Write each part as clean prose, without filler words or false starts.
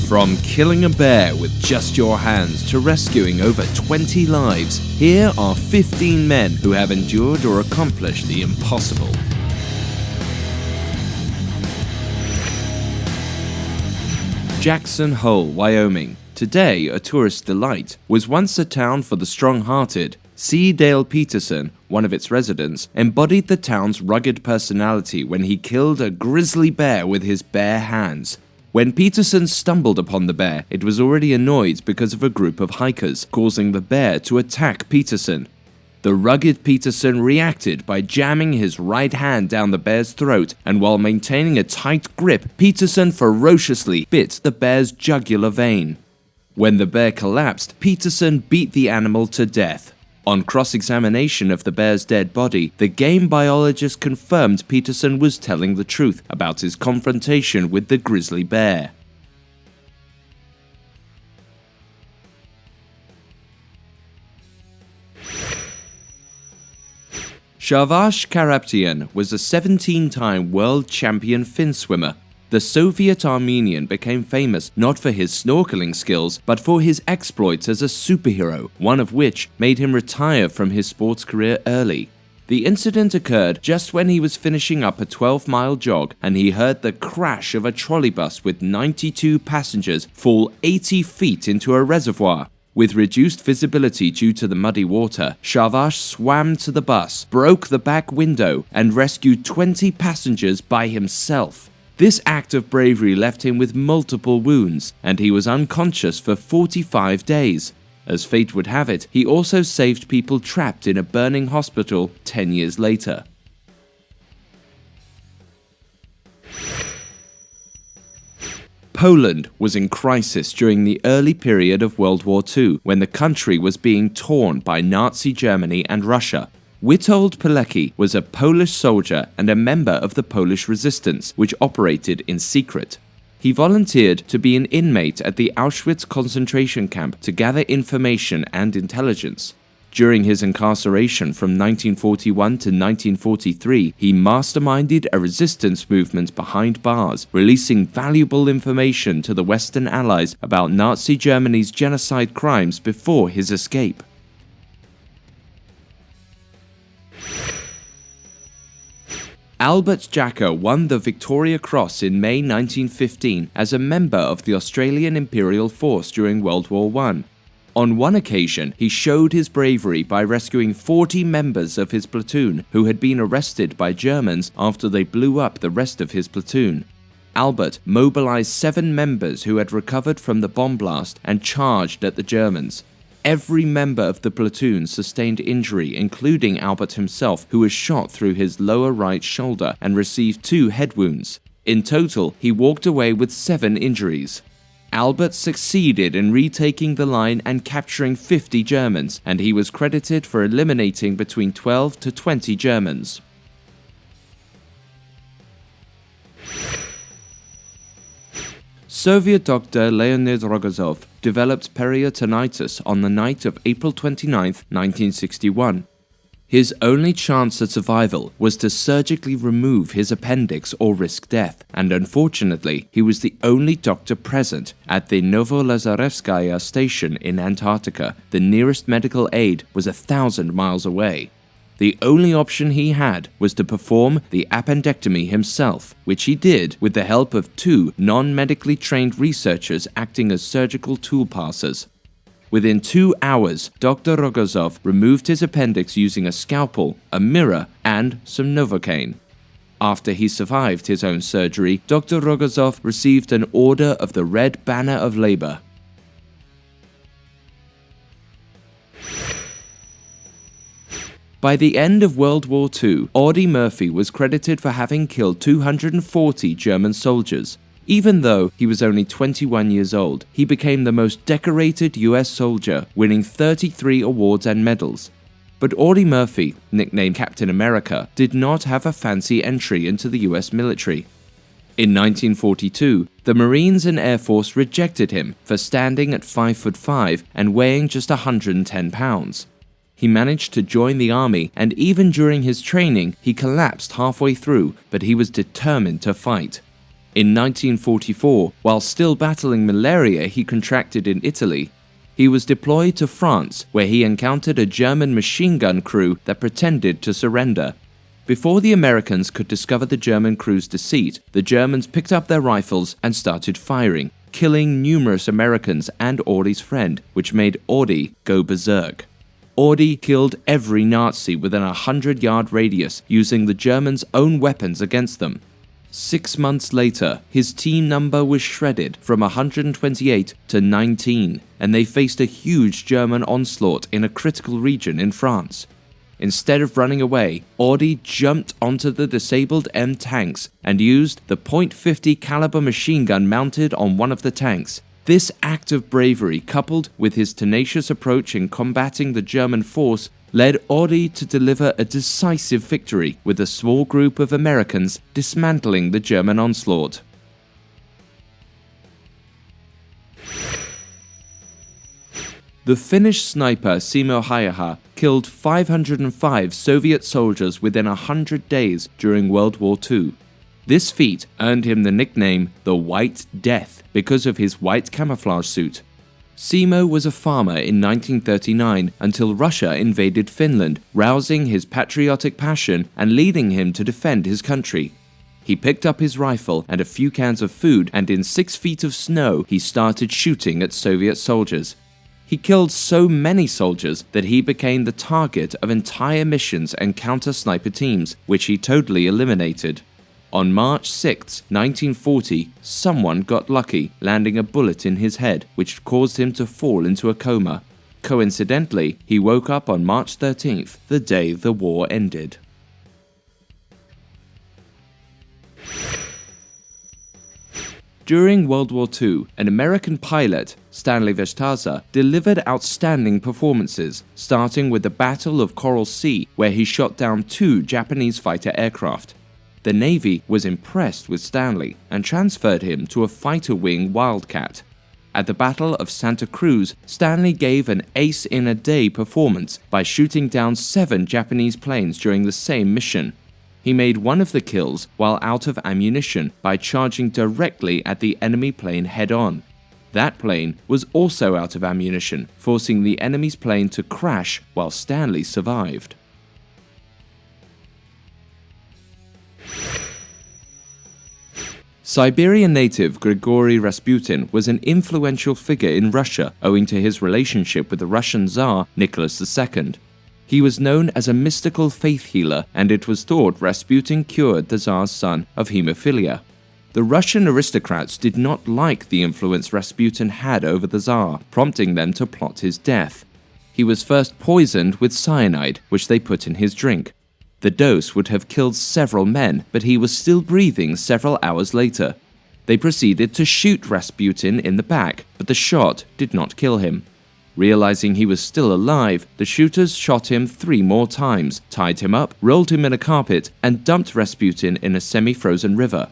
From killing a bear with just your hands to rescuing over 20 lives, here are 15 men who have endured or accomplished the impossible. Jackson Hole, Wyoming, today a tourist delight, was once a town for the strong-hearted. C. Dale Peterson, one of its residents, embodied the town's rugged personality when he killed a grizzly bear with his bare hands. When Peterson stumbled upon the bear, it was already annoyed because of a group of hikers, causing the bear to attack Peterson. The rugged Peterson reacted by jamming his right hand down the bear's throat, and while maintaining a tight grip, Peterson ferociously bit the bear's jugular vein. When the bear collapsed, Peterson beat the animal to death. On cross-examination of the bear's dead body, the game biologist confirmed Peterson was telling the truth about his confrontation with the grizzly bear. Sharvash Karapetyan was a 17-time world champion fin swimmer. The Soviet Armenian became famous not for his snorkeling skills, but for his exploits as a superhero, one of which made him retire from his sports career early. The incident occurred just when he was finishing up a 12-mile jog, and he heard the crash of a trolleybus with 92 passengers fall 80 feet into a reservoir. With reduced visibility due to the muddy water, Sharvash swam to the bus, broke the back window, and rescued 20 passengers by himself. This act of bravery left him with multiple wounds, and he was unconscious for 45 days. As fate would have it, he also saved people trapped in a burning hospital 10 years later. Poland was in crisis during the early period of World War II, when the country was being torn by Nazi Germany and Russia. Witold Pilecki was a Polish soldier and a member of the Polish resistance, which operated in secret. He volunteered to be an inmate at the Auschwitz concentration camp to gather information and intelligence. During his incarceration from 1941 to 1943, he masterminded a resistance movement behind bars, releasing valuable information to the Western Allies about Nazi Germany's genocide crimes before his escape. Albert Jacka won the Victoria Cross in May 1915 as a member of the Australian Imperial Force during World War I. On one occasion, he showed his bravery by rescuing 40 members of his platoon who had been arrested by Germans after they blew up the rest of his platoon. Albert mobilized 7 members who had recovered from the bomb blast and charged at the Germans. Every member of the platoon sustained injury, including Albert himself, who was shot through his lower right shoulder and received 2 head wounds. In total, he walked away with 7 injuries. Albert succeeded in retaking the line and capturing 50 Germans, and he was credited for eliminating between 12 to 20 Germans. Soviet doctor Leonid Rogozov developed peritonitis on the night of April 29, 1961. His only chance at survival was to surgically remove his appendix or risk death, and unfortunately, he was the only doctor present at the Novolazarevskaya station in Antarctica. The nearest medical aid was 1,000 miles away. The only option he had was to perform the appendectomy himself, which he did with the help of 2 non-medically trained researchers acting as surgical tool passers. Within 2 hours, Dr. Rogozov removed his appendix using a scalpel, a mirror, and some Novocaine. After he survived his own surgery, Dr. Rogozov received an Order of the Red Banner of Labor. By the end of World War II, Audie Murphy was credited for having killed 240 German soldiers. Even though he was only 21 years old, he became the most decorated US soldier, winning 33 awards and medals. But Audie Murphy, nicknamed Captain America, did not have a fancy entry into the US military. In 1942, the Marines and Air Force rejected him for standing at 5'5" and weighing just 110 pounds. He managed to join the army, and even during his training, he collapsed halfway through, but he was determined to fight. In 1944, while still battling malaria he contracted in Italy, he was deployed to France, where he encountered a German machine gun crew that pretended to surrender. Before the Americans could discover the German crew's deceit, the Germans picked up their rifles and started firing, killing numerous Americans and Audie's friend, which made Audie go berserk. Audie killed every Nazi within a 100-yard radius using the Germans' own weapons against them. 6 months later, his team number was shredded from 128 to 19, and they faced a huge German onslaught in a critical region in France. Instead of running away, Audie jumped onto the disabled M tanks and used the .50 caliber machine gun mounted on one of the tanks. This act of bravery, coupled with his tenacious approach in combating the German force, led Audie to deliver a decisive victory with a small group of Americans dismantling the German onslaught. The Finnish sniper Simo Häyhä killed 505 Soviet soldiers within 100 days during World War II. This feat earned him the nickname the White Death because of his white camouflage suit. Simo was a farmer in 1939 until Russia invaded Finland, rousing his patriotic passion and leading him to defend his country. He picked up his rifle and a few cans of food, and in 6 feet of snow he started shooting at Soviet soldiers. He killed so many soldiers that he became the target of entire missions and counter-sniper teams, which he totally eliminated. On March 6, 1940, someone got lucky, landing a bullet in his head, which caused him to fall into a coma. Coincidentally, he woke up on March 13th, the day the war ended. During World War II, an American pilot, Stanley Valeza, delivered outstanding performances, starting with the Battle of Coral Sea, where he shot down 2 Japanese fighter aircraft. The Navy was impressed with Stanley and transferred him to a fighter wing Wildcat. At the Battle of Santa Cruz, Stanley gave an ace-in-a-day performance by shooting down 7 Japanese planes during the same mission. He made one of the kills while out of ammunition by charging directly at the enemy plane head-on. That plane was also out of ammunition, forcing the enemy's plane to crash while Stanley survived. Siberian native Grigori Rasputin was an influential figure in Russia owing to his relationship with the Russian Tsar Nicholas II. He was known as a mystical faith healer, and it was thought Rasputin cured the Tsar's son of hemophilia. The Russian aristocrats did not like the influence Rasputin had over the Tsar, prompting them to plot his death. He was first poisoned with cyanide, which they put in his drink. The dose would have killed several men, but he was still breathing several hours later. They proceeded to shoot Rasputin in the back, but the shot did not kill him. Realizing he was still alive, the shooters shot him 3 more times, tied him up, rolled him in a carpet, and dumped Rasputin in a semi-frozen river.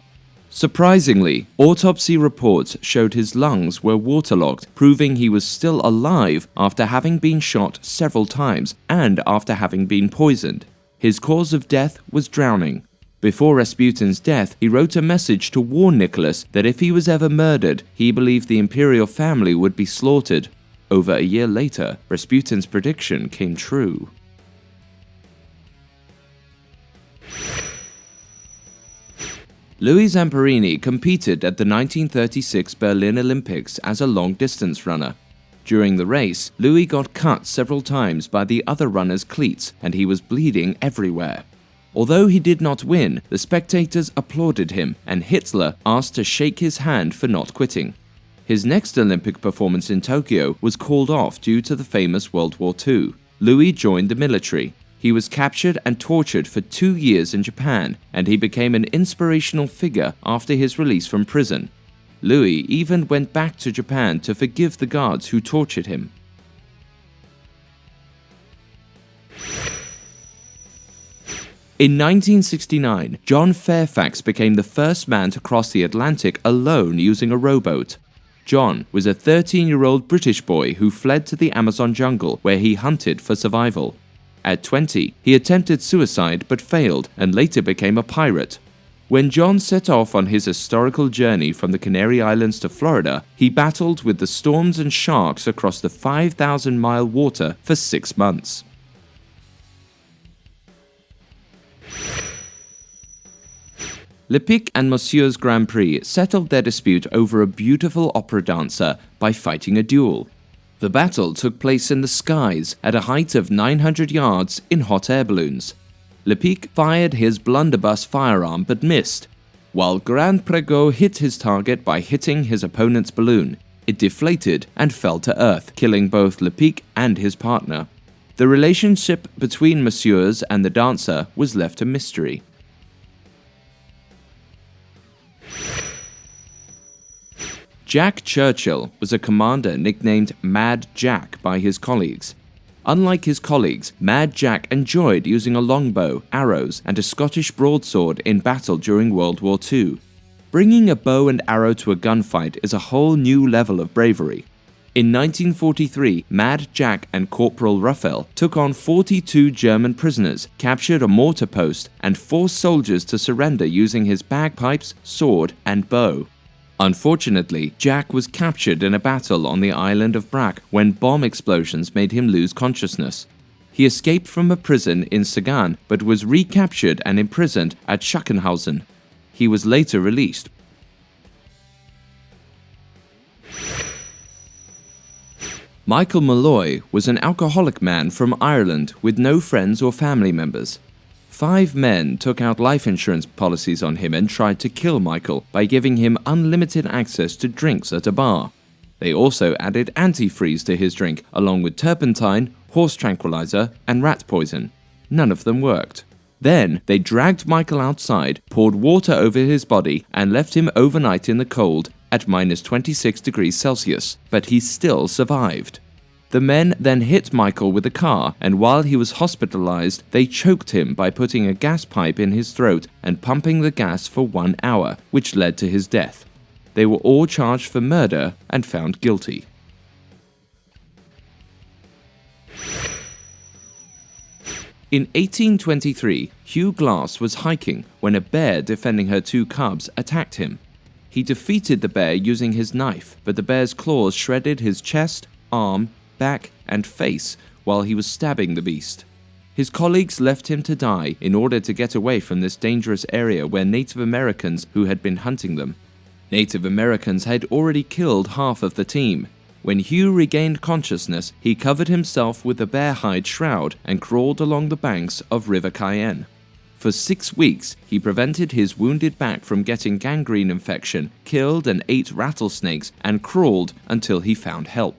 Surprisingly, autopsy reports showed his lungs were waterlogged, proving he was still alive after having been shot several times and after having been poisoned. His cause of death was drowning. Before Rasputin's death, he wrote a message to warn Nicholas that if he was ever murdered, he believed the imperial family would be slaughtered. Over a year later, Rasputin's prediction came true. Louie Zamperini competed at the 1936 Berlin Olympics as a long-distance runner. During the race, Louie got cut several times by the other runner's cleats, and he was bleeding everywhere. Although he did not win, the spectators applauded him, and Hitler asked to shake his hand for not quitting. His next Olympic performance in Tokyo was called off due to the famous World War II. Louie joined the military. He was captured and tortured for 2 years in Japan, and he became an inspirational figure after his release from prison. Louie even went back to Japan to forgive the guards who tortured him. In 1969, John Fairfax became the first man to cross the Atlantic alone using a rowboat. John was a 13-year-old British boy who fled to the Amazon jungle where he hunted for survival. At 20, he attempted suicide but failed and later became a pirate. When John set off on his historical journey from the Canary Islands to Florida, he battled with the storms and sharks across the 5,000-mile water for 6 months. Le Pic and Monsieur's Grand Prix settled their dispute over a beautiful opera dancer by fighting a duel. The battle took place in the skies at a height of 900 yards in hot air balloons. Le Pic fired his blunderbuss firearm but missed, while Grand Pregot hit his target by hitting his opponent's balloon. It deflated and fell to earth, killing both Le Pic and his partner. The relationship between Monsieur's and the dancer was left a mystery. Jack Churchill was a commander nicknamed Mad Jack by his colleagues. Unlike his colleagues, Mad Jack enjoyed using a longbow, arrows, and a Scottish broadsword in battle during World War II. Bringing a bow and arrow to a gunfight is a whole new level of bravery. In 1943, Mad Jack and Corporal Ruffell took on 42 German prisoners, captured a mortar post, and forced soldiers to surrender using his bagpipes, sword, and bow. Unfortunately, Jack was captured in a battle on the island of Brac when bomb explosions made him lose consciousness. He escaped from a prison in Sagan but was recaptured and imprisoned at Schackenhausen. He was later released. Michael Maloy was an alcoholic man from Ireland with no friends or family members. 5 men took out life insurance policies on him and tried to kill Michael by giving him unlimited access to drinks at a bar. They also added antifreeze to his drink, along with turpentine, horse tranquilizer, and rat poison. None of them worked. Then they dragged Michael outside, poured water over his body, and left him overnight in the cold at -26°C, but he still survived. The men then hit Michael with a car, and while he was hospitalized, they choked him by putting a gas pipe in his throat and pumping the gas for 1 hour, which led to his death. They were all charged for murder and found guilty. In 1823, Hugh Glass was hiking when a bear defending her 2 cubs attacked him. He defeated the bear using his knife, but the bear's claws shredded his chest, arm, back, and face while he was stabbing the beast. His colleagues left him to die in order to get away from this dangerous area where Native Americans who had been hunting them. Native Americans had already killed half of the team. When Hugh regained consciousness, he covered himself with a bear hide shroud and crawled along the banks of River Cayenne. For 6 weeks, he prevented his wounded back from getting gangrene infection, killed and ate rattlesnakes, and crawled until he found help.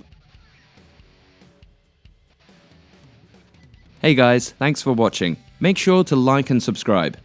Hey guys, thanks for watching. Make sure to like and subscribe.